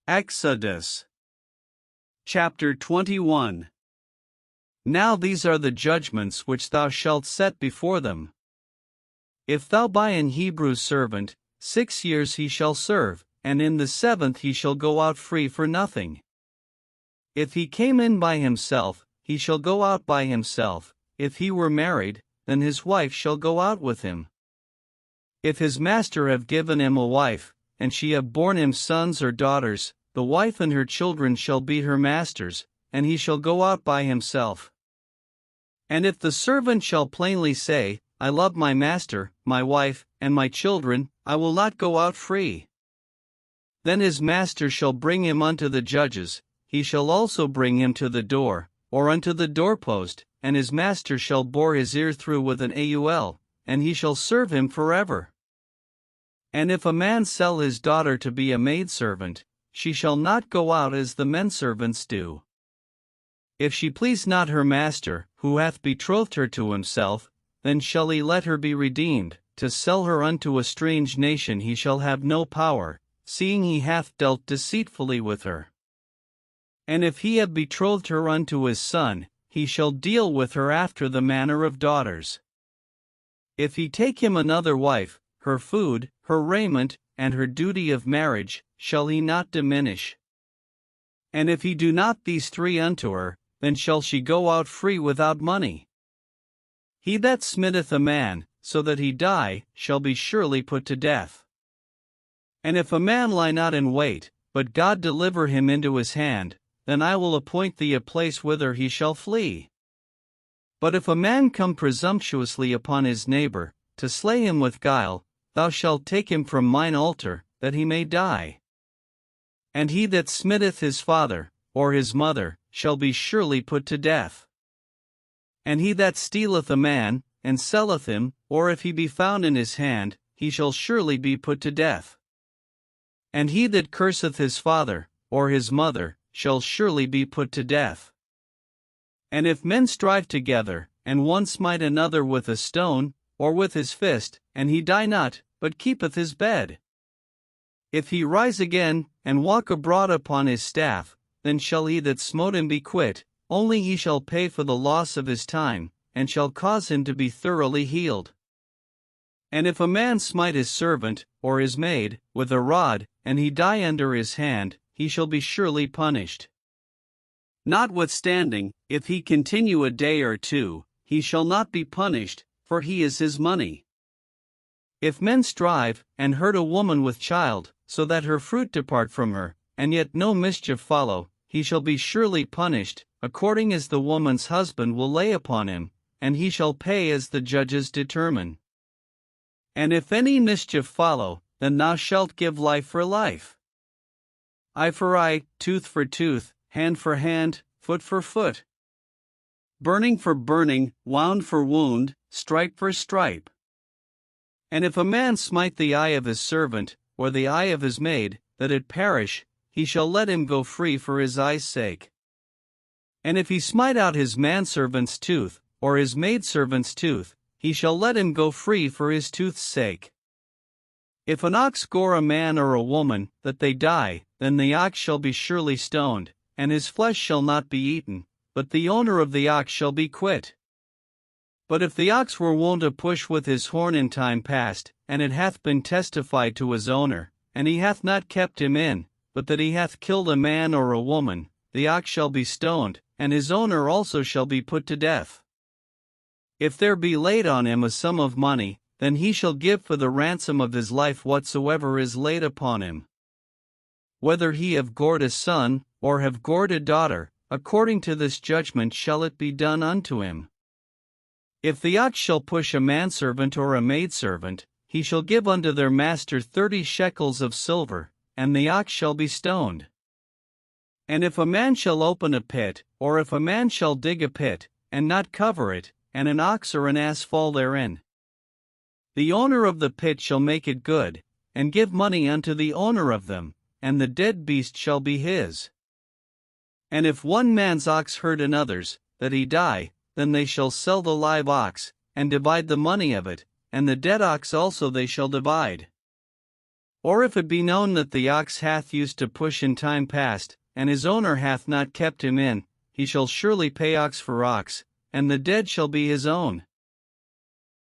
Exodus Chapter 21 Now these are the judgments which thou shalt set before them. If thou buy an Hebrew servant, 6 years he shall serve, and in the 7th he shall go out free for nothing. If he came in by himself, he shall go out by himself. If he were married, then his wife shall go out with him. If his master have given him a wife, and she have borne him sons or daughters, the wife and her children shall be her master's, and he shall go out by himself. And if the servant shall plainly say, I love my master, my wife, and my children, I will not go out free. Then his master shall bring him unto the judges, he shall also bring him to the door, or unto the doorpost, and his master shall bore his ear through with an awl, and he shall serve him forever. And if a man sell his daughter to be a maidservant, she shall not go out as the menservants do. If she please not her master, who hath betrothed her to himself, then shall he let her be redeemed. To sell her unto a strange nation he shall have no power, seeing he hath dealt deceitfully with her. And if he have betrothed her unto his son, he shall deal with her after the manner of daughters. If he take him another wife, her food, her raiment, and her duty of marriage, shall he not diminish. And if he do not these 3 unto her, then shall she go out free without money. He that smitteth a man, so that he die, shall be surely put to death. And if a man lie not in wait, but God deliver him into his hand, then I will appoint thee a place whither he shall flee. But if a man come presumptuously upon his neighbor, to slay him with guile, thou shalt take him from mine altar, that he may die. And he that smitteth his father, or his mother, shall be surely put to death. And he that stealeth a man, and selleth him, or if he be found in his hand, he shall surely be put to death. And he that curseth his father, or his mother, shall surely be put to death. And if men strive together, and one smite another with a stone, or with his fist, and he die not, but keepeth his bed, if he rise again, and walk abroad upon his staff, then shall he that smote him be quit, only he shall pay for the loss of his time, and shall cause him to be thoroughly healed. And if a man smite his servant, or his maid, with a rod, and he die under his hand, he shall be surely punished. Notwithstanding, if he continue a day or 2, he shall not be punished, for he is his money. If men strive, and hurt a woman with child, so that her fruit depart from her, and yet no mischief follow, he shall be surely punished, according as the woman's husband will lay upon him, and he shall pay as the judges determine. And if any mischief follow, then thou shalt give life for life, eye for eye, tooth for tooth, hand for hand, foot for foot, burning for burning, wound for wound, stripe for stripe. And if a man smite the eye of his servant, or the eye of his maid, that it perish, he shall let him go free for his eye's sake. And if he smite out his manservant's tooth, or his maidservant's tooth, he shall let him go free for his tooth's sake. If an ox gore a man or a woman, that they die, then the ox shall be surely stoned, and his flesh shall not be eaten, but the owner of the ox shall be quit. But if the ox were wont a push with his horn in time past, and it hath been testified to his owner, and he hath not kept him in, but that he hath killed a man or a woman, the ox shall be stoned, and his owner also shall be put to death. If there be laid on him a sum of money, then he shall give for the ransom of his life whatsoever is laid upon him. Whether he have gored a son, or have gored a daughter, according to this judgment shall it be done unto him. If the ox shall push a manservant or a maidservant, he shall give unto their master 30 shekels of silver, and the ox shall be stoned. And if a man shall open a pit, or if a man shall dig a pit, and not cover it, and an ox or an ass fall therein, the owner of the pit shall make it good, and give money unto the owner of them, and the dead beast shall be his. And if one man's ox hurt another's, that he die, then they shall sell the live ox, and divide the money of it, and the dead ox also they shall divide. Or if it be known that the ox hath used to push in time past, and his owner hath not kept him in, he shall surely pay ox for ox, and the dead shall be his own.